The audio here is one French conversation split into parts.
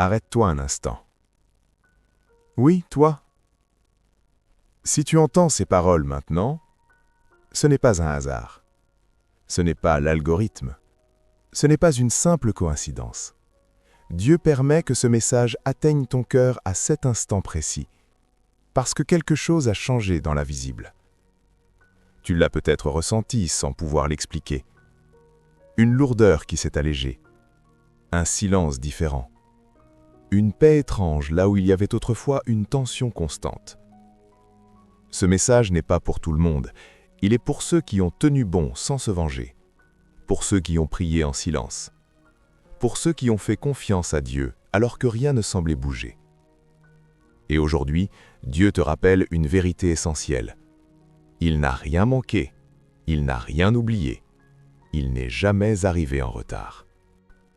arrête-toi un instant. Oui, toi. Si tu entends ces paroles maintenant, ce n'est pas un hasard. Ce n'est pas l'algorithme. Ce n'est pas une simple coïncidence. Dieu permet que ce message atteigne ton cœur à cet instant précis, parce que quelque chose a changé dans l'invisible. Tu l'as peut-être ressenti sans pouvoir l'expliquer. Une lourdeur qui s'est allégée, un silence différent, une paix étrange là où il y avait autrefois une tension constante. Ce message n'est pas pour tout le monde, il est pour ceux qui ont tenu bon sans se venger, pour ceux qui ont prié en silence, pour ceux qui ont fait confiance à Dieu alors que rien ne semblait bouger. Et aujourd'hui, Dieu te rappelle une vérité essentielle. Il n'a rien manqué, il n'a rien oublié, il n'est jamais arrivé en retard.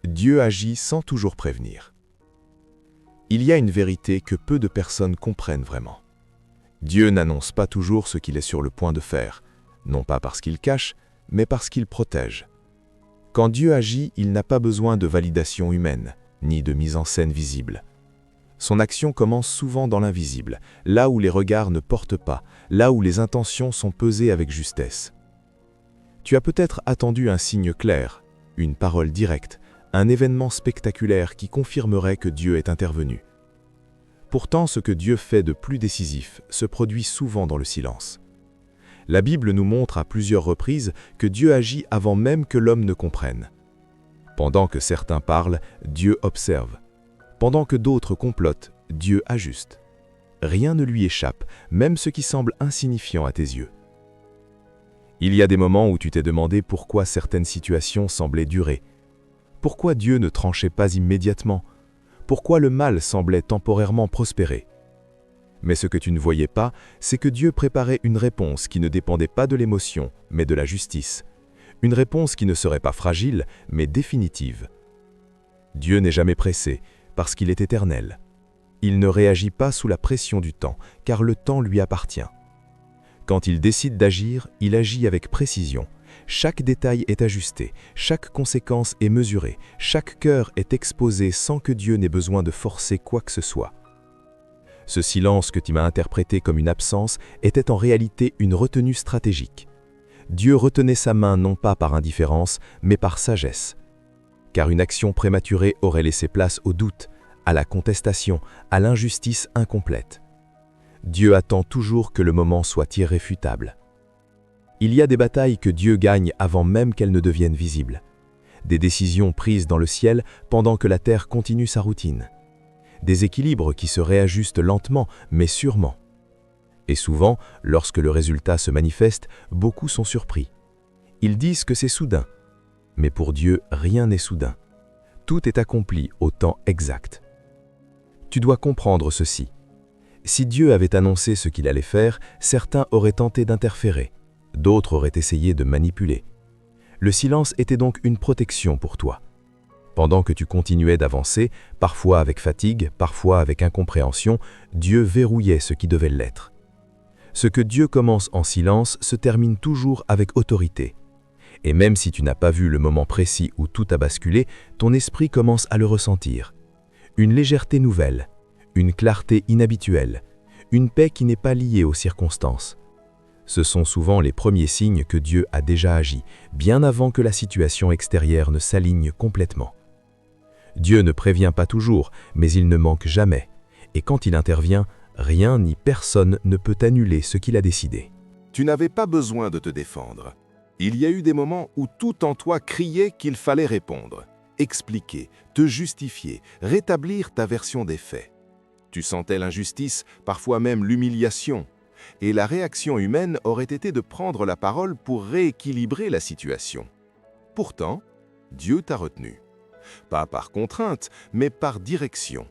Dieu agit sans toujours prévenir. Il y a une vérité que peu de personnes comprennent vraiment. Dieu n'annonce pas toujours ce qu'il est sur le point de faire, non pas parce qu'il cache, mais parce qu'il protège. Quand Dieu agit, il n'a pas besoin de validation humaine, ni de mise en scène visible. Son action commence souvent dans l'invisible, là où les regards ne portent pas, là où les intentions sont pesées avec justesse. Tu as peut-être attendu un signe clair, une parole directe, un événement spectaculaire qui confirmerait que Dieu est intervenu. Pourtant, ce que Dieu fait de plus décisif se produit souvent dans le silence. La Bible nous montre à plusieurs reprises que Dieu agit avant même que l'homme ne comprenne. Pendant que certains parlent, Dieu observe. Pendant que d'autres complotent, Dieu ajuste. Rien ne lui échappe, même ce qui semble insignifiant à tes yeux. Il y a des moments où tu t'es demandé pourquoi certaines situations semblaient durer. Pourquoi Dieu ne tranchait pas immédiatement? Pourquoi le mal semblait temporairement prospérer? Mais ce que tu ne voyais pas, c'est que Dieu préparait une réponse qui ne dépendait pas de l'émotion, mais de la justice. Une réponse qui ne serait pas fragile, mais définitive. Dieu n'est jamais pressé, parce qu'il est éternel. Il ne réagit pas sous la pression du temps, car le temps lui appartient. Quand il décide d'agir, il agit avec précision. Chaque détail est ajusté, chaque conséquence est mesurée, chaque cœur est exposé sans que Dieu n'ait besoin de forcer quoi que ce soit. Ce silence que tu m'as interprété comme une absence était en réalité une retenue stratégique. Dieu retenait sa main non pas par indifférence, mais par sagesse. Car une action prématurée aurait laissé place au doute, à la contestation, à l'injustice incomplète. Dieu attend toujours que le moment soit irréfutable. Il y a des batailles que Dieu gagne avant même qu'elles ne deviennent visibles. Des décisions prises dans le ciel pendant que la terre continue sa routine. Des équilibres qui se réajustent lentement mais sûrement. Et souvent, lorsque le résultat se manifeste, beaucoup sont surpris. Ils disent que c'est soudain. Mais pour Dieu, rien n'est soudain. Tout est accompli au temps exact. Tu dois comprendre ceci. Si Dieu avait annoncé ce qu'il allait faire, certains auraient tenté d'interférer, d'autres auraient essayé de manipuler. Le silence était donc une protection pour toi. Pendant que tu continuais d'avancer, parfois avec fatigue, parfois avec incompréhension, Dieu verrouillait ce qui devait l'être. Ce que Dieu commence en silence se termine toujours avec autorité. Et même si tu n'as pas vu le moment précis où tout a basculé, ton esprit commence à le ressentir. Une légèreté nouvelle, une clarté inhabituelle, une paix qui n'est pas liée aux circonstances. Ce sont souvent les premiers signes que Dieu a déjà agi, bien avant que la situation extérieure ne s'aligne complètement. Dieu ne prévient pas toujours, mais il ne manque jamais. Et quand il intervient, rien ni personne ne peut annuler ce qu'il a décidé. Tu n'avais pas besoin de te défendre. Il y a eu des moments où tout en toi criait qu'il fallait répondre, expliquer, te justifier, rétablir ta version des faits. Tu sentais l'injustice, parfois même l'humiliation. Et la réaction humaine aurait été de prendre la parole pour rééquilibrer la situation. Pourtant, Dieu t'a retenu. Pas par contrainte, mais par direction.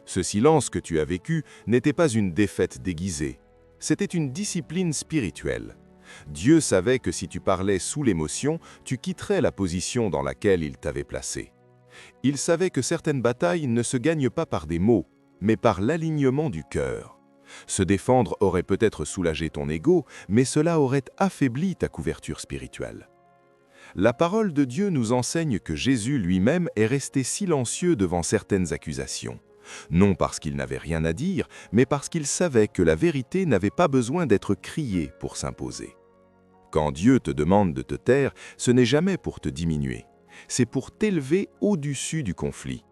Ce silence que tu as vécu n'était pas une défaite déguisée. C'était une discipline spirituelle. Dieu savait que si tu parlais sous l'émotion, tu quitterais la position dans laquelle il t'avait placé. Il savait que certaines batailles ne se gagnent pas par des mots, mais par l'alignement du cœur. Se défendre aurait peut-être soulagé ton ego, mais cela aurait affaibli ta couverture spirituelle. La parole de Dieu nous enseigne que Jésus lui-même est resté silencieux devant certaines accusations. Non parce qu'il n'avait rien à dire, mais parce qu'il savait que la vérité n'avait pas besoin d'être criée pour s'imposer. Quand Dieu te demande de te taire, ce n'est jamais pour te diminuer. C'est pour t'élever au-dessus du conflit.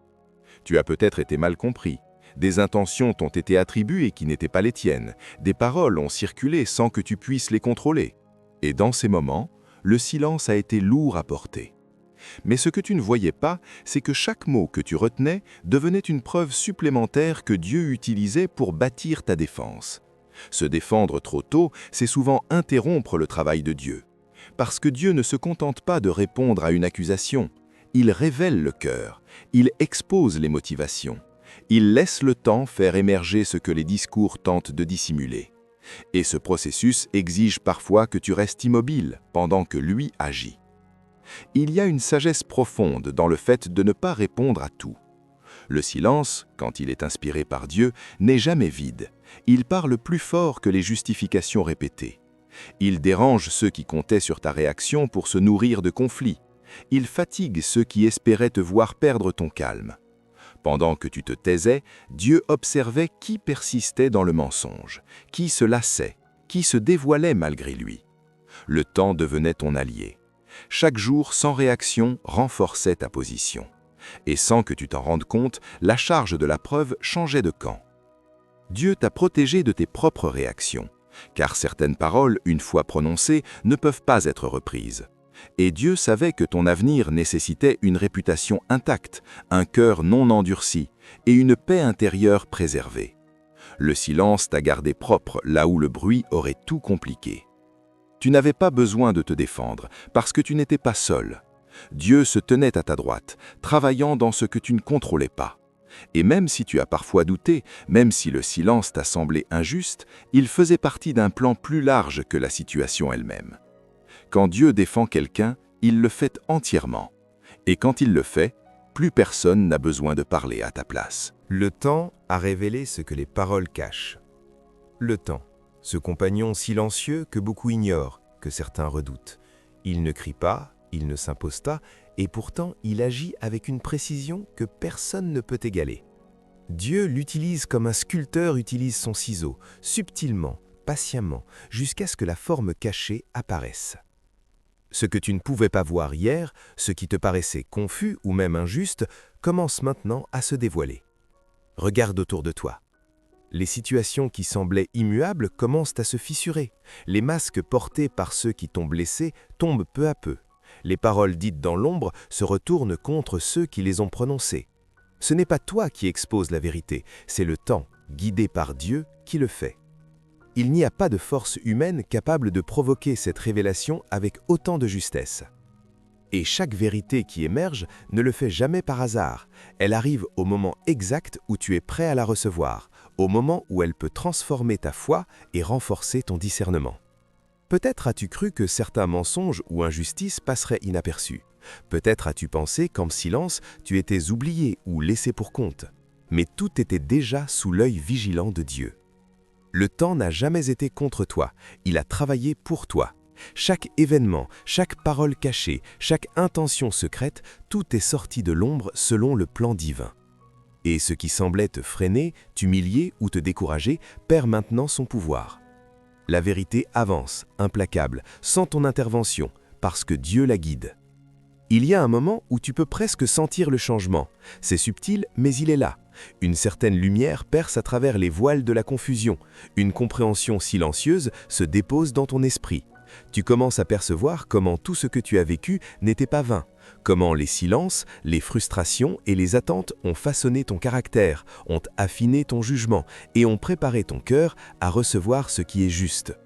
Tu as peut-être été mal compris. Des intentions t'ont été attribuées qui n'étaient pas les tiennes. Des paroles ont circulé sans que tu puisses les contrôler. Et dans ces moments, le silence a été lourd à porter. Mais ce que tu ne voyais pas, c'est que chaque mot que tu retenais devenait une preuve supplémentaire que Dieu utilisait pour bâtir ta défense. Se défendre trop tôt, c'est souvent interrompre le travail de Dieu. Parce que Dieu ne se contente pas de répondre à une accusation. Il révèle le cœur, il expose les motivations. Il laisse le temps faire émerger ce que les discours tentent de dissimuler. Et ce processus exige parfois que tu restes immobile pendant que lui agit. Il y a une sagesse profonde dans le fait de ne pas répondre à tout. Le silence, quand il est inspiré par Dieu, n'est jamais vide. Il parle plus fort que les justifications répétées. Il dérange ceux qui comptaient sur ta réaction pour se nourrir de conflits. Il fatigue ceux qui espéraient te voir perdre ton calme. Pendant que tu te taisais, Dieu observait qui persistait dans le mensonge, qui se lassait, qui se dévoilait malgré lui. Le temps devenait ton allié. Chaque jour sans réaction renforçait ta position. Et sans que tu t'en rendes compte, la charge de la preuve changeait de camp. Dieu t'a protégé de tes propres réactions, car certaines paroles, une fois prononcées, ne peuvent pas être reprises. Et Dieu savait que ton avenir nécessitait une réputation intacte, un cœur non endurci et une paix intérieure préservée. Le silence t'a gardé propre là où le bruit aurait tout compliqué. Tu n'avais pas besoin de te défendre, parce que tu n'étais pas seul. Dieu se tenait à ta droite, travaillant dans ce que tu ne contrôlais pas. Et même si tu as parfois douté, même si le silence t'a semblé injuste, il faisait partie d'un plan plus large que la situation elle-même. Quand Dieu défend quelqu'un, il le fait entièrement. Et quand il le fait, plus personne n'a besoin de parler à ta place. Le temps a révélé ce que les paroles cachent. Le temps, ce compagnon silencieux que beaucoup ignorent, que certains redoutent. Il ne crie pas, il ne s'impose pas, et pourtant il agit avec une précision que personne ne peut égaler. Dieu l'utilise comme un sculpteur utilise son ciseau, subtilement, patiemment, jusqu'à ce que la forme cachée apparaisse. Ce que tu ne pouvais pas voir hier, ce qui te paraissait confus ou même injuste, commence maintenant à se dévoiler. Regarde autour de toi. Les situations qui semblaient immuables commencent à se fissurer. Les masques portés par ceux qui t'ont blessé tombent peu à peu. Les paroles dites dans l'ombre se retournent contre ceux qui les ont prononcées. Ce n'est pas toi qui exposes la vérité, c'est le temps, guidé par Dieu, qui le fait. Il n'y a pas de force humaine capable de provoquer cette révélation avec autant de justesse. Et chaque vérité qui émerge ne le fait jamais par hasard. Elle arrive au moment exact où tu es prêt à la recevoir, au moment où elle peut transformer ta foi et renforcer ton discernement. Peut-être as-tu cru que certains mensonges ou injustices passeraient inaperçus. Peut-être as-tu pensé qu'en silence, tu étais oublié ou laissé pour compte. Mais tout était déjà sous l'œil vigilant de Dieu. Le temps n'a jamais été contre toi, il a travaillé pour toi. Chaque événement, chaque parole cachée, chaque intention secrète, tout est sorti de l'ombre selon le plan divin. Et ce qui semblait te freiner, t'humilier ou te décourager perd maintenant son pouvoir. La vérité avance, implacable, sans ton intervention, parce que Dieu la guide. Il y a un moment où tu peux presque sentir le changement. C'est subtil, mais il est là. Une certaine lumière perce à travers les voiles de la confusion. Une compréhension silencieuse se dépose dans ton esprit. Tu commences à percevoir comment tout ce que tu as vécu n'était pas vain. Comment les silences, les frustrations et les attentes ont façonné ton caractère, ont affiné ton jugement et ont préparé ton cœur à recevoir ce qui est juste.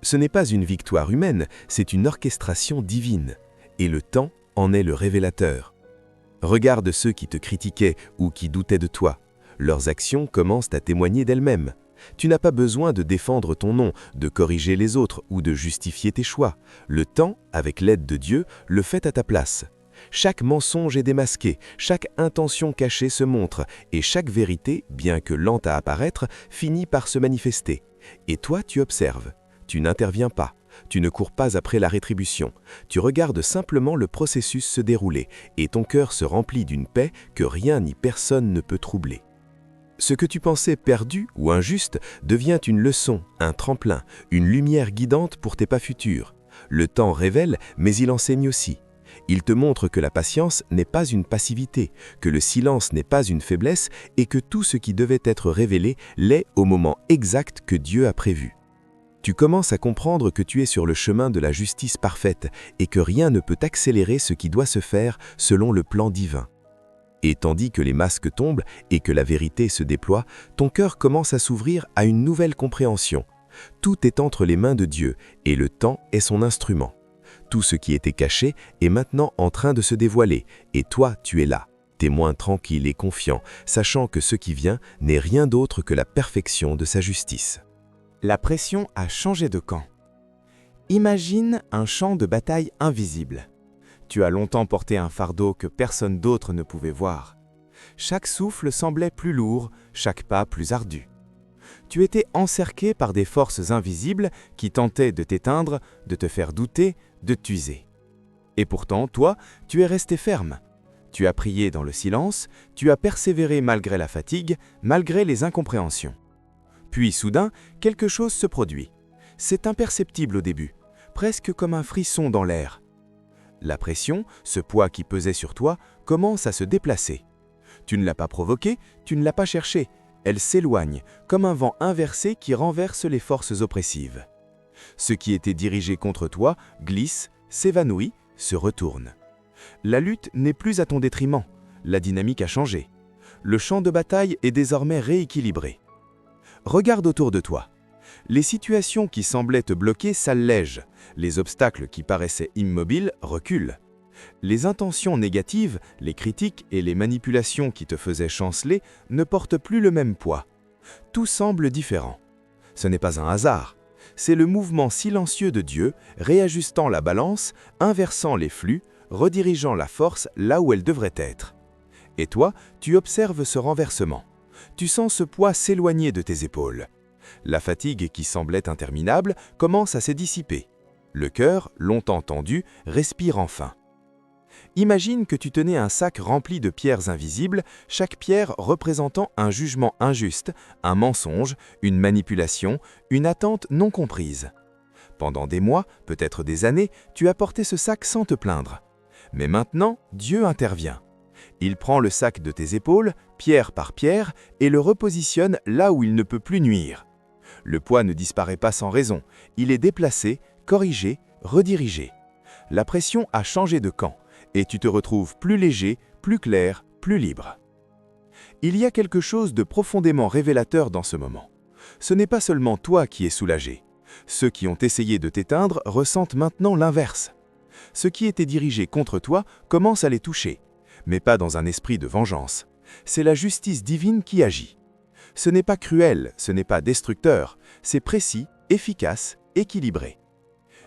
Ce n'est pas une victoire humaine, c'est une orchestration divine. Et le temps en est le révélateur. Regarde ceux qui te critiquaient ou qui doutaient de toi. Leurs actions commencent à témoigner d'elles-mêmes. Tu n'as pas besoin de défendre ton nom, de corriger les autres ou de justifier tes choix. Le temps, avec l'aide de Dieu, le fait à ta place. Chaque mensonge est démasqué, chaque intention cachée se montre, et chaque vérité, bien que lente à apparaître, finit par se manifester. Et toi, tu observes. Tu n'interviens pas. Tu ne cours pas après la rétribution. Tu regardes simplement le processus se dérouler et ton cœur se remplit d'une paix que rien ni personne ne peut troubler. Ce que tu pensais perdu ou injuste devient une leçon, un tremplin, une lumière guidante pour tes pas futurs. Le temps révèle, mais il enseigne aussi. Il te montre que la patience n'est pas une passivité, que le silence n'est pas une faiblesse et que tout ce qui devait être révélé l'est au moment exact que Dieu a prévu. Tu commences à comprendre que tu es sur le chemin de la justice parfaite et que rien ne peut accélérer ce qui doit se faire selon le plan divin. Et tandis que les masques tombent et que la vérité se déploie, ton cœur commence à s'ouvrir à une nouvelle compréhension. Tout est entre les mains de Dieu et le temps est son instrument. Tout ce qui était caché est maintenant en train de se dévoiler et toi, tu es là, témoin tranquille et confiant, sachant que ce qui vient n'est rien d'autre que la perfection de sa justice. La pression a changé de camp. Imagine un champ de bataille invisible. Tu as longtemps porté un fardeau que personne d'autre ne pouvait voir. Chaque souffle semblait plus lourd, chaque pas plus ardu. Tu étais encerclé par des forces invisibles qui tentaient de t'éteindre, de te faire douter, de t'user. Et pourtant, toi, tu es resté ferme. Tu as prié dans le silence, tu as persévéré malgré la fatigue, malgré les incompréhensions. Puis soudain, quelque chose se produit. C'est imperceptible au début, presque comme un frisson dans l'air. La pression, ce poids qui pesait sur toi, commence à se déplacer. Tu ne l'as pas provoqué, tu ne l'as pas cherché. Elle s'éloigne, comme un vent inversé qui renverse les forces oppressives. Ce qui était dirigé contre toi glisse, s'évanouit, se retourne. La lutte n'est plus à ton détriment, la dynamique a changé. Le champ de bataille est désormais rééquilibré. Regarde autour de toi. Les situations qui semblaient te bloquer s'allègent, les obstacles qui paraissaient immobiles reculent. Les intentions négatives, les critiques et les manipulations qui te faisaient chanceler ne portent plus le même poids. Tout semble différent. Ce n'est pas un hasard. C'est le mouvement silencieux de Dieu, réajustant la balance, inversant les flux, redirigeant la force là où elle devrait être. Et toi, tu observes ce renversement. Tu sens ce poids s'éloigner de tes épaules. La fatigue qui semblait interminable commence à se dissiper. Le cœur, longtemps tendu, respire enfin. Imagine que tu tenais un sac rempli de pierres invisibles, chaque pierre représentant un jugement injuste, un mensonge, une manipulation, une attente non comprise. Pendant des mois, peut-être des années, tu as porté ce sac sans te plaindre. Mais maintenant, Dieu intervient. Il prend le sac de tes épaules, pierre par pierre, et le repositionne là où il ne peut plus nuire. Le poids ne disparaît pas sans raison, il est déplacé, corrigé, redirigé. La pression a changé de camp, et tu te retrouves plus léger, plus clair, plus libre. Il y a quelque chose de profondément révélateur dans ce moment. Ce n'est pas seulement toi qui es soulagé. Ceux qui ont essayé de t'éteindre ressentent maintenant l'inverse. Ce qui était dirigé contre toi commence à les toucher, mais pas dans un esprit de vengeance. C'est la justice divine qui agit. Ce n'est pas cruel, ce n'est pas destructeur, c'est précis, efficace, équilibré.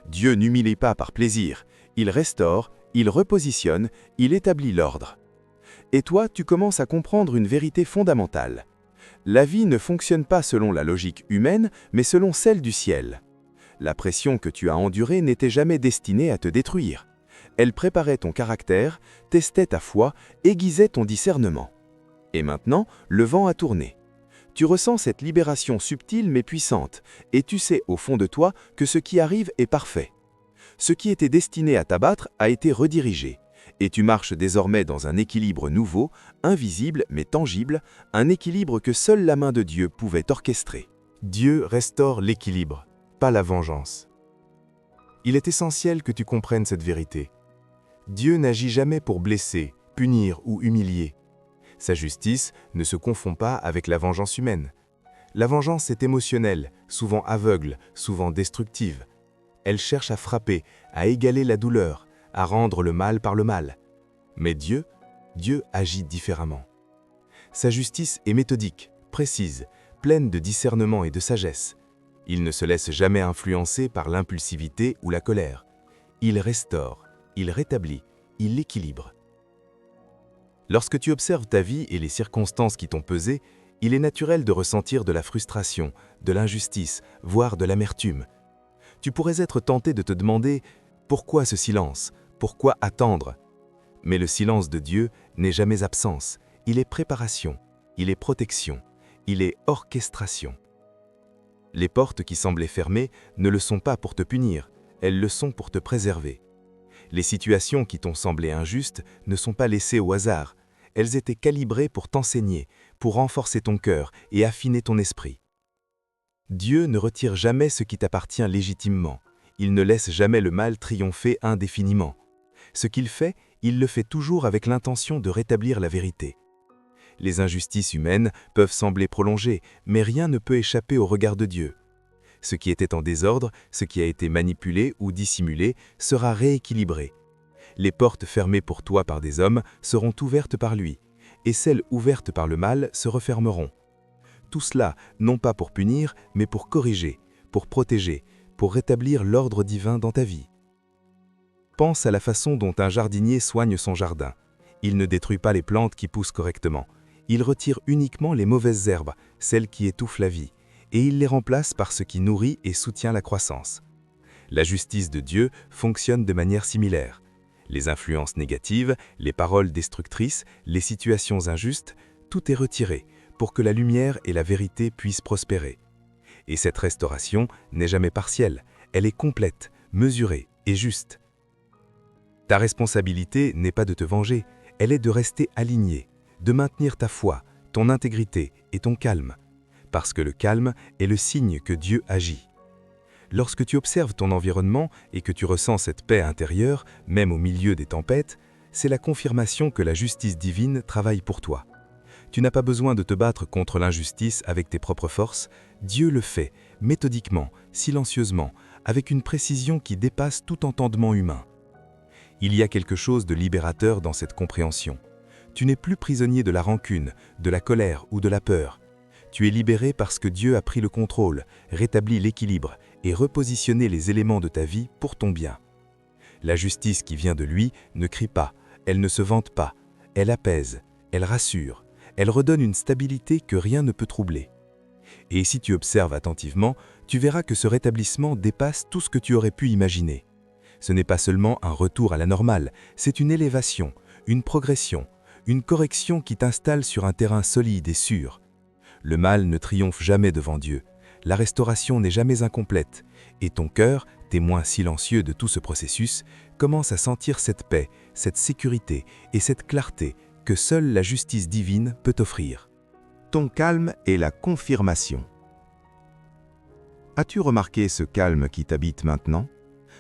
Dieu n'humilie pas par plaisir, il restaure, il repositionne, il établit l'ordre. Et toi, tu commences à comprendre une vérité fondamentale. La vie ne fonctionne pas selon la logique humaine, mais selon celle du ciel. La pression que tu as endurée n'était jamais destinée à te détruire. Elle préparait ton caractère, testait ta foi, aiguisait ton discernement. Et maintenant, le vent a tourné. Tu ressens cette libération subtile mais puissante, et tu sais au fond de toi que ce qui arrive est parfait. Ce qui était destiné à t'abattre a été redirigé, et tu marches désormais dans un équilibre nouveau, invisible mais tangible, un équilibre que seule la main de Dieu pouvait orchestrer. Dieu restaure l'équilibre, pas la vengeance. Il est essentiel que tu comprennes cette vérité. Dieu n'agit jamais pour blesser, punir ou humilier. Sa justice ne se confond pas avec la vengeance humaine. La vengeance est émotionnelle, souvent aveugle, souvent destructive. Elle cherche à frapper, à égaler la douleur, à rendre le mal par le mal. Mais Dieu agit différemment. Sa justice est méthodique, précise, pleine de discernement et de sagesse. Il ne se laisse jamais influencer par l'impulsivité ou la colère. Il restaure, il rétablit, il équilibre. Lorsque tu observes ta vie et les circonstances qui t'ont pesé, il est naturel de ressentir de la frustration, de l'injustice, voire de l'amertume. Tu pourrais être tenté de te demander « Pourquoi ce silence? Pourquoi attendre ?» Mais le silence de Dieu n'est jamais absence, il est préparation, il est protection, il est orchestration. Les portes qui semblaient fermées ne le sont pas pour te punir, elles le sont pour te préserver. Les situations qui t'ont semblé injustes ne sont pas laissées au hasard, elles étaient calibrées pour t'enseigner, pour renforcer ton cœur et affiner ton esprit. Dieu ne retire jamais ce qui t'appartient légitimement, il ne laisse jamais le mal triompher indéfiniment. Ce qu'il fait, il le fait toujours avec l'intention de rétablir la vérité. Les injustices humaines peuvent sembler prolongées, mais rien ne peut échapper au regard de Dieu. Ce qui était en désordre, ce qui a été manipulé ou dissimulé, sera rééquilibré. Les portes fermées pour toi par des hommes seront ouvertes par lui, et celles ouvertes par le mal se refermeront. Tout cela, non pas pour punir, mais pour corriger, pour protéger, pour rétablir l'ordre divin dans ta vie. Pense à la façon dont un jardinier soigne son jardin. Il ne détruit pas les plantes qui poussent correctement. Il retire uniquement les mauvaises herbes, celles qui étouffent la vie, et il les remplace par ce qui nourrit et soutient la croissance. La justice de Dieu fonctionne de manière similaire. Les influences négatives, les paroles destructrices, les situations injustes, tout est retiré pour que la lumière et la vérité puissent prospérer. Et cette restauration n'est jamais partielle, elle est complète, mesurée et juste. Ta responsabilité n'est pas de te venger, elle est de rester aligné, de maintenir ta foi, ton intégrité et ton calme, parce que le calme est le signe que Dieu agit. Lorsque tu observes ton environnement et que tu ressens cette paix intérieure, même au milieu des tempêtes, c'est la confirmation que la justice divine travaille pour toi. Tu n'as pas besoin de te battre contre l'injustice avec tes propres forces, Dieu le fait, méthodiquement, silencieusement, avec une précision qui dépasse tout entendement humain. Il y a quelque chose de libérateur dans cette compréhension. Tu n'es plus prisonnier de la rancune, de la colère ou de la peur. Tu es libéré parce que Dieu a pris le contrôle, rétabli l'équilibre et repositionné les éléments de ta vie pour ton bien. La justice qui vient de lui ne crie pas, elle ne se vante pas, elle apaise, elle rassure, elle redonne une stabilité que rien ne peut troubler. Et si tu observes attentivement, tu verras que ce rétablissement dépasse tout ce que tu aurais pu imaginer. Ce n'est pas seulement un retour à la normale, c'est une élévation, une progression, une correction qui t'installe sur un terrain solide et sûr. Le mal ne triomphe jamais devant Dieu, la restauration n'est jamais incomplète, et ton cœur, témoin silencieux de tout ce processus, commence à sentir cette paix, cette sécurité et cette clarté que seule la justice divine peut offrir. Ton calme est la confirmation. As-tu remarqué ce calme qui t'habite maintenant ?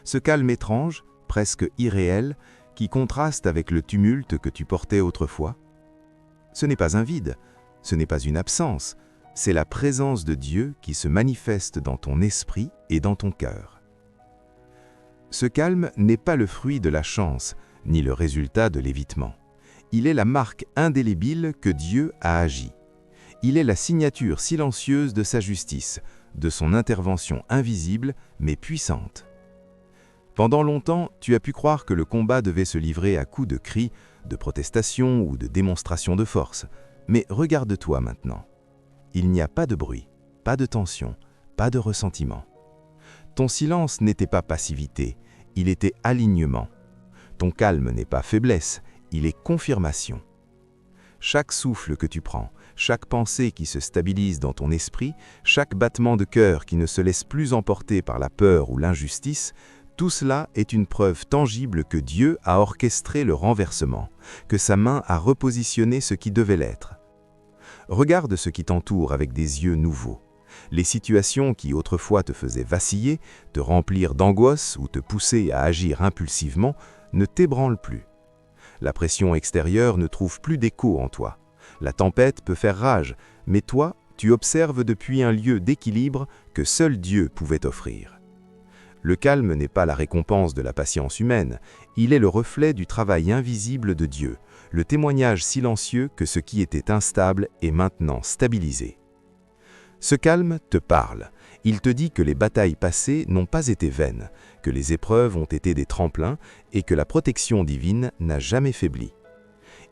Ce calme étrange, presque irréel, qui contraste avec le tumulte que tu portais autrefois. Ce n'est pas un vide, ce n'est pas une absence, c'est la présence de Dieu qui se manifeste dans ton esprit et dans ton cœur. Ce calme n'est pas le fruit de la chance, ni le résultat de l'évitement. Il est la marque indélébile que Dieu a agi. Il est la signature silencieuse de sa justice, de son intervention invisible mais puissante. Pendant longtemps, tu as pu croire que le combat devait se livrer à coups de cris, de protestations ou de démonstrations de force. Mais regarde-toi maintenant. Il n'y a pas de bruit, pas de tension, pas de ressentiment. Ton silence n'était pas passivité, il était alignement. Ton calme n'est pas faiblesse, il est confirmation. Chaque souffle que tu prends, chaque pensée qui se stabilise dans ton esprit, chaque battement de cœur qui ne se laisse plus emporter par la peur ou l'injustice, tout cela est une preuve tangible que Dieu a orchestré le renversement, que sa main a repositionné ce qui devait l'être. Regarde ce qui t'entoure avec des yeux nouveaux. Les situations qui autrefois te faisaient vaciller, te remplir d'angoisse ou te pousser à agir impulsivement, ne t'ébranlent plus. La pression extérieure ne trouve plus d'écho en toi. La tempête peut faire rage, mais toi, tu observes depuis un lieu d'équilibre que seul Dieu pouvait offrir. Le calme n'est pas la récompense de la patience humaine, il est le reflet du travail invisible de Dieu, le témoignage silencieux que ce qui était instable est maintenant stabilisé. Ce calme te parle, il te dit que les batailles passées n'ont pas été vaines, que les épreuves ont été des tremplins et que la protection divine n'a jamais faibli.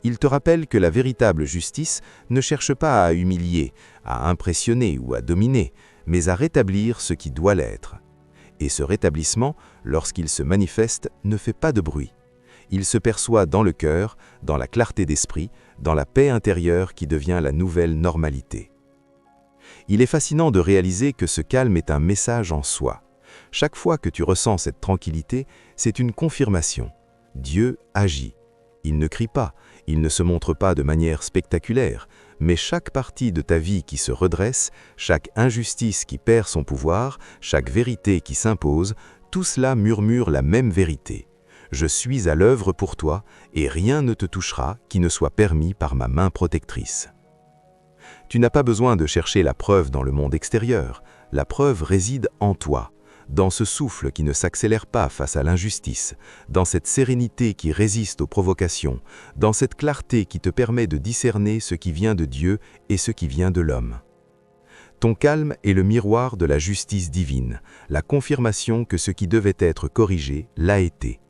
Il te rappelle que la véritable justice ne cherche pas à humilier, à impressionner ou à dominer, mais à rétablir ce qui doit l'être. Et ce rétablissement, lorsqu'il se manifeste, ne fait pas de bruit. Il se perçoit dans le cœur, dans la clarté d'esprit, dans la paix intérieure qui devient la nouvelle normalité. Il est fascinant de réaliser que ce calme est un message en soi. Chaque fois que tu ressens cette tranquillité, c'est une confirmation. Dieu agit. Il ne crie pas, il ne se montre pas de manière spectaculaire, mais chaque partie de ta vie qui se redresse, chaque injustice qui perd son pouvoir, chaque vérité qui s'impose, tout cela murmure la même vérité. Je suis à l'œuvre pour toi, et rien ne te touchera qui ne soit permis par ma main protectrice. Tu n'as pas besoin de chercher la preuve dans le monde extérieur, la preuve réside en toi, dans ce souffle qui ne s'accélère pas face à l'injustice, dans cette sérénité qui résiste aux provocations, dans cette clarté qui te permet de discerner ce qui vient de Dieu et ce qui vient de l'homme. Ton calme est le miroir de la justice divine, la confirmation que ce qui devait être corrigé l'a été,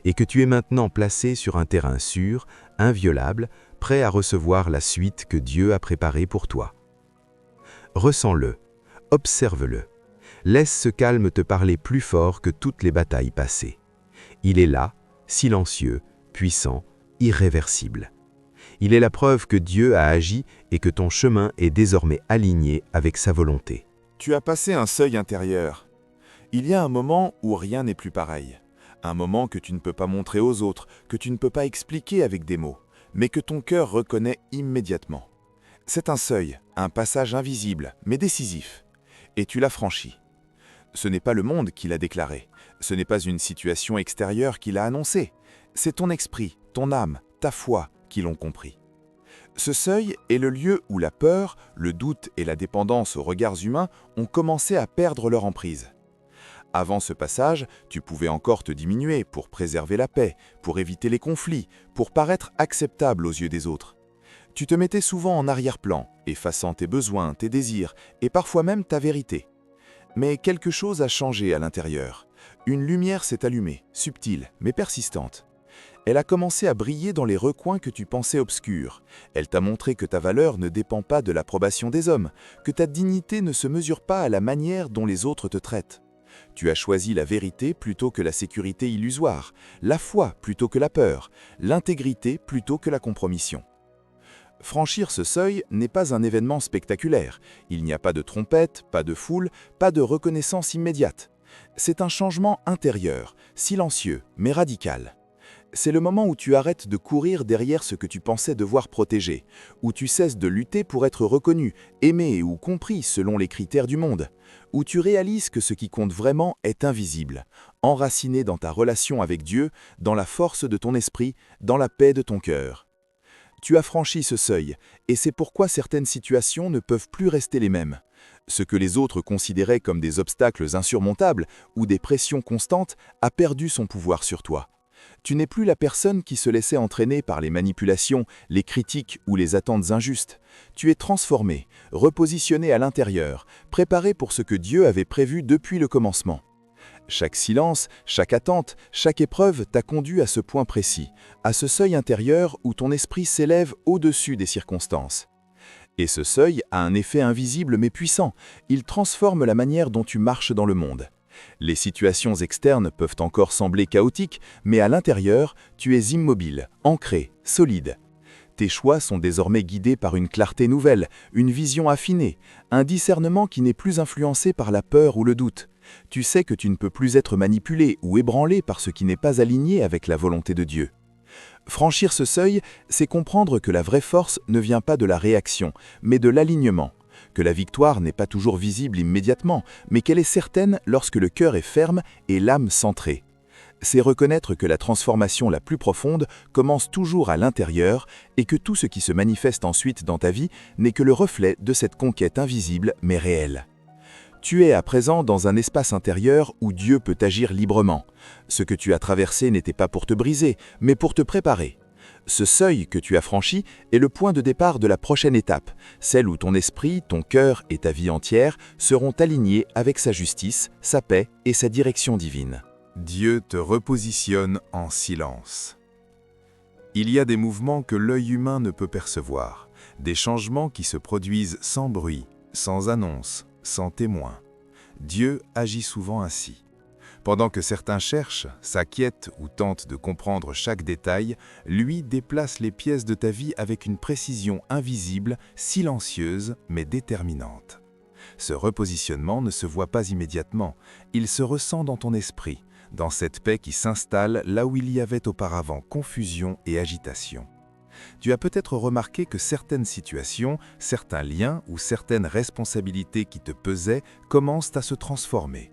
et que tu es maintenant placé sur un terrain sûr, inviolable, prêt à recevoir la suite que Dieu a préparée pour toi. Ressens-le, observe-le. Laisse ce calme te parler plus fort que toutes les batailles passées. Il est là, silencieux, puissant, irréversible. Il est la preuve que Dieu a agi et que ton chemin est désormais aligné avec sa volonté. Tu as passé un seuil intérieur. Il y a un moment où rien n'est plus pareil. Un moment que tu ne peux pas montrer aux autres, que tu ne peux pas expliquer avec des mots, mais que ton cœur reconnaît immédiatement. C'est un seuil, un passage invisible, mais décisif. Et tu l'as franchi. Ce n'est pas le monde qui l'a déclaré. Ce n'est pas une situation extérieure qui l'a annoncé. C'est ton esprit, ton âme, ta foi qui l'ont compris. Ce seuil est le lieu où la peur, le doute et la dépendance aux regards humains ont commencé à perdre leur emprise. Avant ce passage, tu pouvais encore te diminuer pour préserver la paix, pour éviter les conflits, pour paraître acceptable aux yeux des autres. Tu te mettais souvent en arrière-plan, effaçant tes besoins, tes désirs et parfois même ta vérité. Mais quelque chose a changé à l'intérieur. Une lumière s'est allumée, subtile mais persistante. Elle a commencé à briller dans les recoins que tu pensais obscurs. Elle t'a montré que ta valeur ne dépend pas de l'approbation des hommes, que ta dignité ne se mesure pas à la manière dont les autres te traitent. Tu as choisi la vérité plutôt que la sécurité illusoire, la foi plutôt que la peur, l'intégrité plutôt que la compromission. Franchir ce seuil n'est pas un événement spectaculaire. Il n'y a pas de trompette, pas de foule, pas de reconnaissance immédiate. C'est un changement intérieur, silencieux, mais radical. C'est le moment où tu arrêtes de courir derrière ce que tu pensais devoir protéger, où tu cesses de lutter pour être reconnu, aimé ou compris selon les critères du monde, où tu réalises que ce qui compte vraiment est invisible, enraciné dans ta relation avec Dieu, dans la force de ton esprit, dans la paix de ton cœur. Tu as franchi ce seuil, et c'est pourquoi certaines situations ne peuvent plus rester les mêmes. Ce que les autres considéraient comme des obstacles insurmontables ou des pressions constantes a perdu son pouvoir sur toi. Tu n'es plus la personne qui se laissait entraîner par les manipulations, les critiques ou les attentes injustes. Tu es transformé, repositionné à l'intérieur, préparé pour ce que Dieu avait prévu depuis le commencement. Chaque silence, chaque attente, chaque épreuve t'a conduit à ce point précis, à ce seuil intérieur où ton esprit s'élève au-dessus des circonstances. Et ce seuil a un effet invisible mais puissant. Il transforme la manière dont tu marches dans le monde. Les situations externes peuvent encore sembler chaotiques, mais à l'intérieur, tu es immobile, ancré, solide. Tes choix sont désormais guidés par une clarté nouvelle, une vision affinée, un discernement qui n'est plus influencé par la peur ou le doute. Tu sais que tu ne peux plus être manipulé ou ébranlé par ce qui n'est pas aligné avec la volonté de Dieu. Franchir ce seuil, c'est comprendre que la vraie force ne vient pas de la réaction, mais de l'alignement. Que la victoire n'est pas toujours visible immédiatement, mais qu'elle est certaine lorsque le cœur est ferme et l'âme centrée. C'est reconnaître que la transformation la plus profonde commence toujours à l'intérieur et que tout ce qui se manifeste ensuite dans ta vie n'est que le reflet de cette conquête invisible mais réelle. Tu es à présent dans un espace intérieur où Dieu peut agir librement. Ce que tu as traversé n'était pas pour te briser, mais pour te préparer. Ce seuil que tu as franchi est le point de départ de la prochaine étape, celle où ton esprit, ton cœur et ta vie entière seront alignés avec sa justice, sa paix et sa direction divine. Dieu te repositionne en silence. Il y a des mouvements que l'œil humain ne peut percevoir, des changements qui se produisent sans bruit, sans annonce, sans témoin. Dieu agit souvent ainsi. Pendant que certains cherchent, s'inquiètent ou tentent de comprendre chaque détail, lui déplace les pièces de ta vie avec une précision invisible, silencieuse, mais déterminante. Ce repositionnement ne se voit pas immédiatement, il se ressent dans ton esprit, dans cette paix qui s'installe là où il y avait auparavant confusion et agitation. Tu as peut-être remarqué que certaines situations, certains liens ou certaines responsabilités qui te pesaient commencent à se transformer.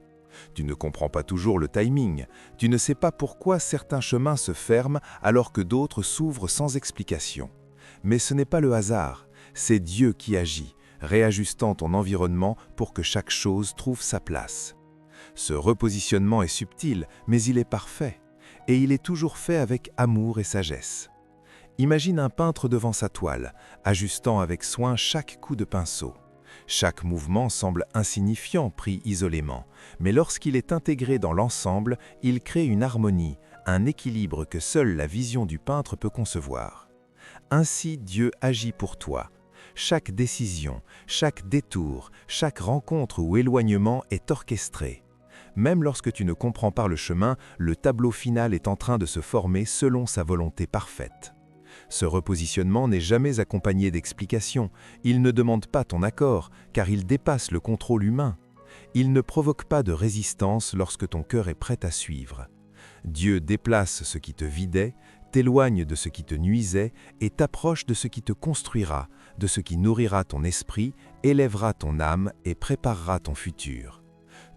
Tu ne comprends pas toujours le timing, tu ne sais pas pourquoi certains chemins se ferment alors que d'autres s'ouvrent sans explication. Mais ce n'est pas le hasard, c'est Dieu qui agit, réajustant ton environnement pour que chaque chose trouve sa place. Ce repositionnement est subtil, mais il est parfait, et il est toujours fait avec amour et sagesse. Imagine un peintre devant sa toile, ajustant avec soin chaque coup de pinceau. Chaque mouvement semble insignifiant pris isolément, mais lorsqu'il est intégré dans l'ensemble, il crée une harmonie, un équilibre que seule la vision du peintre peut concevoir. Ainsi Dieu agit pour toi. Chaque décision, chaque détour, chaque rencontre ou éloignement est orchestré. Même lorsque tu ne comprends pas le chemin, le tableau final est en train de se former selon sa volonté parfaite. Ce repositionnement n'est jamais accompagné d'explications, il ne demande pas ton accord, car il dépasse le contrôle humain. Il ne provoque pas de résistance lorsque ton cœur est prêt à suivre. Dieu déplace ce qui te vidait, t'éloigne de ce qui te nuisait et t'approche de ce qui te construira, de ce qui nourrira ton esprit, élèvera ton âme et préparera ton futur.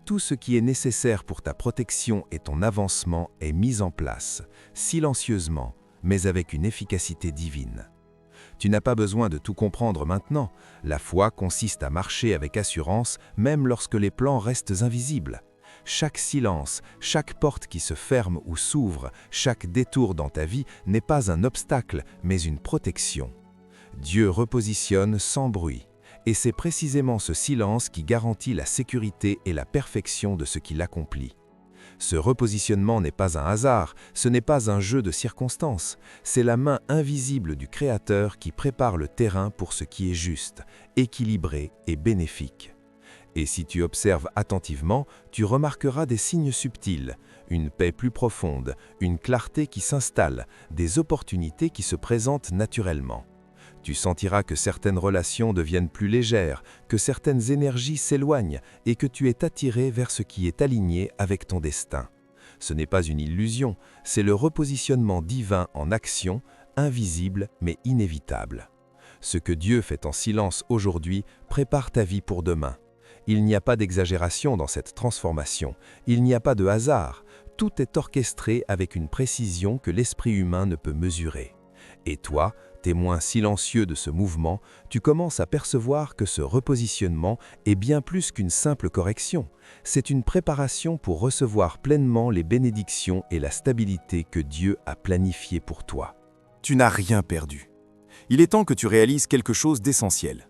Tout ce qui est nécessaire pour ta protection et ton avancement est mis en place, silencieusement, mais avec une efficacité divine. Tu n'as pas besoin de tout comprendre maintenant. La foi consiste à marcher avec assurance, même lorsque les plans restent invisibles. Chaque silence, chaque porte qui se ferme ou s'ouvre, chaque détour dans ta vie n'est pas un obstacle, mais une protection. Dieu repositionne sans bruit, et c'est précisément ce silence qui garantit la sécurité et la perfection de ce qu'il accomplit. Ce repositionnement n'est pas un hasard, ce n'est pas un jeu de circonstances, c'est la main invisible du Créateur qui prépare le terrain pour ce qui est juste, équilibré et bénéfique. Et si tu observes attentivement, tu remarqueras des signes subtils, une paix plus profonde, une clarté qui s'installe, des opportunités qui se présentent naturellement. Tu sentiras que certaines relations deviennent plus légères, que certaines énergies s'éloignent et que tu es attiré vers ce qui est aligné avec ton destin. Ce n'est pas une illusion, c'est le repositionnement divin en action, invisible mais inévitable. Ce que Dieu fait en silence aujourd'hui prépare ta vie pour demain. Il n'y a pas d'exagération dans cette transformation, il n'y a pas de hasard, tout est orchestré avec une précision que l'esprit humain ne peut mesurer. Et toi, témoin silencieux de ce mouvement, tu commences à percevoir que ce repositionnement est bien plus qu'une simple correction. C'est une préparation pour recevoir pleinement les bénédictions et la stabilité que Dieu a planifiées pour toi. Tu n'as rien perdu. Il est temps que tu réalises quelque chose d'essentiel.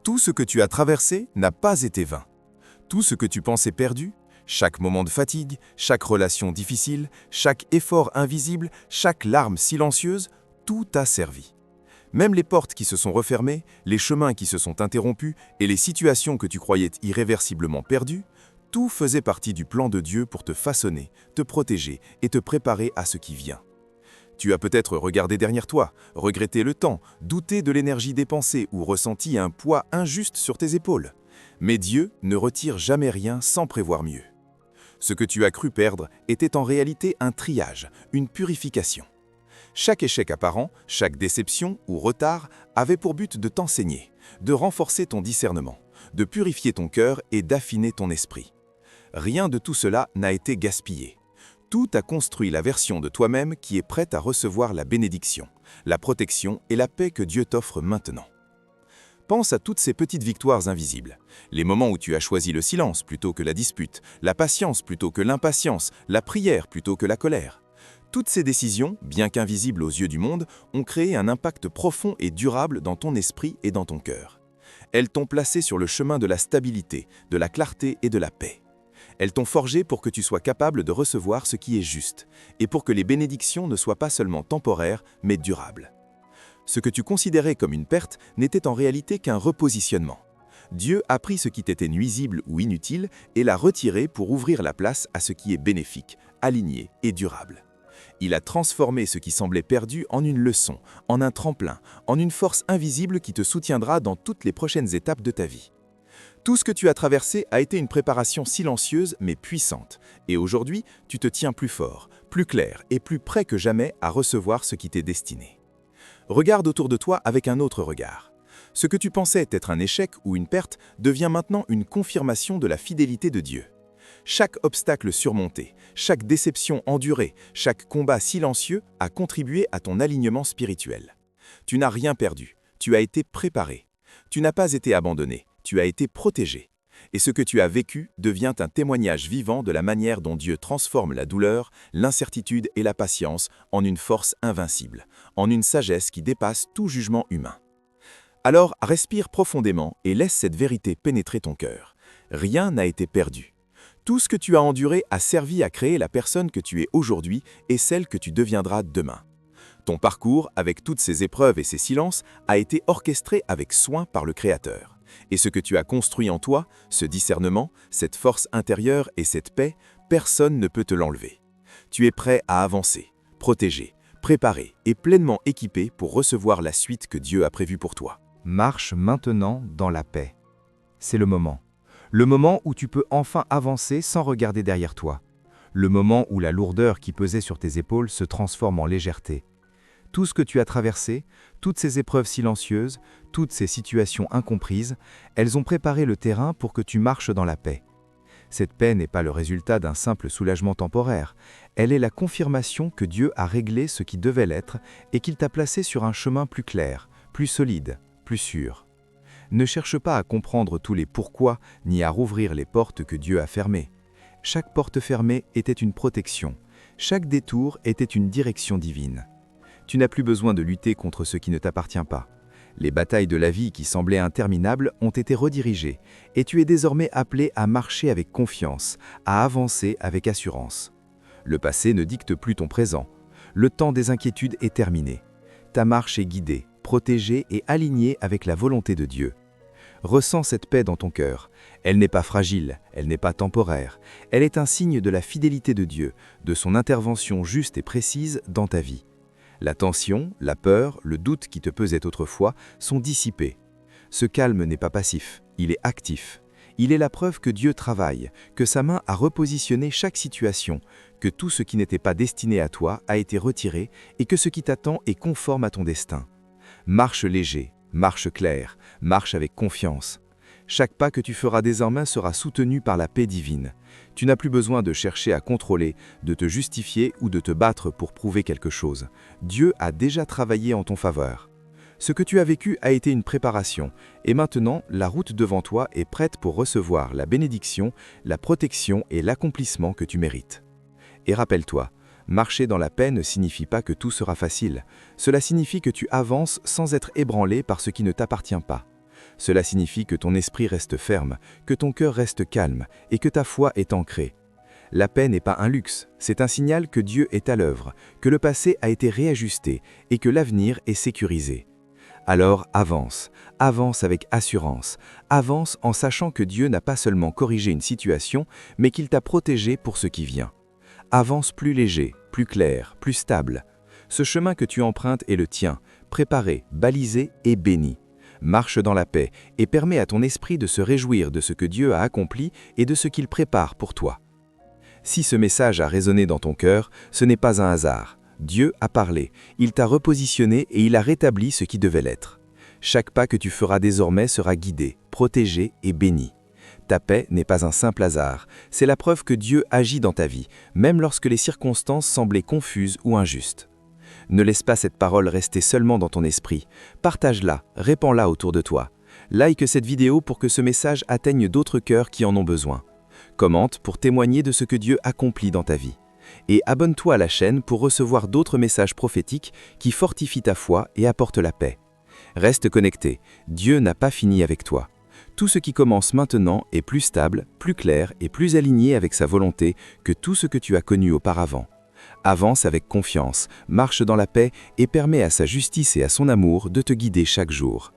Tout ce que tu as traversé n'a pas été vain. Tout ce que tu pensais perdu, chaque moment de fatigue, chaque relation difficile, chaque effort invisible, chaque larme silencieuse, tout a servi. Même les portes qui se sont refermées, les chemins qui se sont interrompus et les situations que tu croyais irréversiblement perdues, tout faisait partie du plan de Dieu pour te façonner, te protéger et te préparer à ce qui vient. Tu as peut-être regardé derrière toi, regretté le temps, douté de l'énergie dépensée ou ressenti un poids injuste sur tes épaules. Mais Dieu ne retire jamais rien sans prévoir mieux. Ce que tu as cru perdre était en réalité un triage, une purification. Chaque échec apparent, chaque déception ou retard avait pour but de t'enseigner, de renforcer ton discernement, de purifier ton cœur et d'affiner ton esprit. Rien de tout cela n'a été gaspillé. Tout a construit la version de toi-même qui est prête à recevoir la bénédiction, la protection et la paix que Dieu t'offre maintenant. Pense à toutes ces petites victoires invisibles, les moments où tu as choisi le silence plutôt que la dispute, la patience plutôt que l'impatience, la prière plutôt que la colère. Toutes ces décisions, bien qu'invisibles aux yeux du monde, ont créé un impact profond et durable dans ton esprit et dans ton cœur. Elles t'ont placé sur le chemin de la stabilité, de la clarté et de la paix. Elles t'ont forgé pour que tu sois capable de recevoir ce qui est juste, et pour que les bénédictions ne soient pas seulement temporaires, mais durables. Ce que tu considérais comme une perte n'était en réalité qu'un repositionnement. Dieu a pris ce qui t'était nuisible ou inutile et l'a retiré pour ouvrir la place à ce qui est bénéfique, aligné et durable. Il a transformé ce qui semblait perdu en une leçon, en un tremplin, en une force invisible qui te soutiendra dans toutes les prochaines étapes de ta vie. Tout ce que tu as traversé a été une préparation silencieuse mais puissante, et aujourd'hui, tu te tiens plus fort, plus clair et plus prêt que jamais à recevoir ce qui t'est destiné. Regarde autour de toi avec un autre regard. Ce que tu pensais être un échec ou une perte devient maintenant une confirmation de la fidélité de Dieu. Chaque obstacle surmonté, chaque déception endurée, chaque combat silencieux a contribué à ton alignement spirituel. Tu n'as rien perdu, tu as été préparé. Tu n'as pas été abandonné, tu as été protégé. Et ce que tu as vécu devient un témoignage vivant de la manière dont Dieu transforme la douleur, l'incertitude et la patience en une force invincible, en une sagesse qui dépasse tout jugement humain. Alors respire profondément et laisse cette vérité pénétrer ton cœur. Rien n'a été perdu. Tout ce que tu as enduré a servi à créer la personne que tu es aujourd'hui et celle que tu deviendras demain. Ton parcours, avec toutes ces épreuves et ces silences, a été orchestré avec soin par le Créateur. Et ce que tu as construit en toi, ce discernement, cette force intérieure et cette paix, personne ne peut te l'enlever. Tu es prêt à avancer, protégé, préparé et pleinement équipé pour recevoir la suite que Dieu a prévue pour toi. Marche maintenant dans la paix. C'est le moment. Le moment où tu peux enfin avancer sans regarder derrière toi. Le moment où la lourdeur qui pesait sur tes épaules se transforme en légèreté. Tout ce que tu as traversé, toutes ces épreuves silencieuses, toutes ces situations incomprises, elles ont préparé le terrain pour que tu marches dans la paix. Cette paix n'est pas le résultat d'un simple soulagement temporaire. Elle est la confirmation que Dieu a réglé ce qui devait l'être et qu'il t'a placé sur un chemin plus clair, plus solide, plus sûr. Ne cherche pas à comprendre tous les pourquoi ni à rouvrir les portes que Dieu a fermées. Chaque porte fermée était une protection. Chaque détour était une direction divine. Tu n'as plus besoin de lutter contre ce qui ne t'appartient pas. Les batailles de la vie qui semblaient interminables ont été redirigées et tu es désormais appelé à marcher avec confiance, à avancer avec assurance. Le passé ne dicte plus ton présent. Le temps des inquiétudes est terminé. Ta marche est guidée, protégée et alignée avec la volonté de Dieu. Ressens cette paix dans ton cœur. Elle n'est pas fragile, elle n'est pas temporaire. Elle est un signe de la fidélité de Dieu, de son intervention juste et précise dans ta vie. La tension, la peur, le doute qui te pesait autrefois sont dissipés. Ce calme n'est pas passif, il est actif. Il est la preuve que Dieu travaille, que sa main a repositionné chaque situation, que tout ce qui n'était pas destiné à toi a été retiré et que ce qui t'attend est conforme à ton destin. Marche léger, marche clair, marche avec confiance. Chaque pas que tu feras désormais sera soutenu par la paix divine. Tu n'as plus besoin de chercher à contrôler, de te justifier ou de te battre pour prouver quelque chose. Dieu a déjà travaillé en ton faveur. Ce que tu as vécu a été une préparation, et maintenant, la route devant toi est prête pour recevoir la bénédiction, la protection et l'accomplissement que tu mérites. Et rappelle-toi, marcher dans la paix ne signifie pas que tout sera facile. Cela signifie que tu avances sans être ébranlé par ce qui ne t'appartient pas. Cela signifie que ton esprit reste ferme, que ton cœur reste calme et que ta foi est ancrée. La paix n'est pas un luxe, c'est un signal que Dieu est à l'œuvre, que le passé a été réajusté et que l'avenir est sécurisé. Alors avance, avance avec assurance, avance en sachant que Dieu n'a pas seulement corrigé une situation, mais qu'il t'a protégé pour ce qui vient. Avance plus léger, plus clair, plus stable. Ce chemin que tu empruntes est le tien, préparé, balisé et béni. Marche dans la paix et permets à ton esprit de se réjouir de ce que Dieu a accompli et de ce qu'il prépare pour toi. Si ce message a résonné dans ton cœur, ce n'est pas un hasard. Dieu a parlé, il t'a repositionné et il a rétabli ce qui devait l'être. Chaque pas que tu feras désormais sera guidé, protégé et béni. Ta paix n'est pas un simple hasard, c'est la preuve que Dieu agit dans ta vie, même lorsque les circonstances semblaient confuses ou injustes. Ne laisse pas cette parole rester seulement dans ton esprit. Partage-la, répands-la autour de toi. Like cette vidéo pour que ce message atteigne d'autres cœurs qui en ont besoin. Commente pour témoigner de ce que Dieu accomplit dans ta vie. Et abonne-toi à la chaîne pour recevoir d'autres messages prophétiques qui fortifient ta foi et apportent la paix. Reste connecté, Dieu n'a pas fini avec toi. Tout ce qui commence maintenant est plus stable, plus clair et plus aligné avec sa volonté que tout ce que tu as connu auparavant. Avance avec confiance, marche dans la paix et permets à sa justice et à son amour de te guider chaque jour.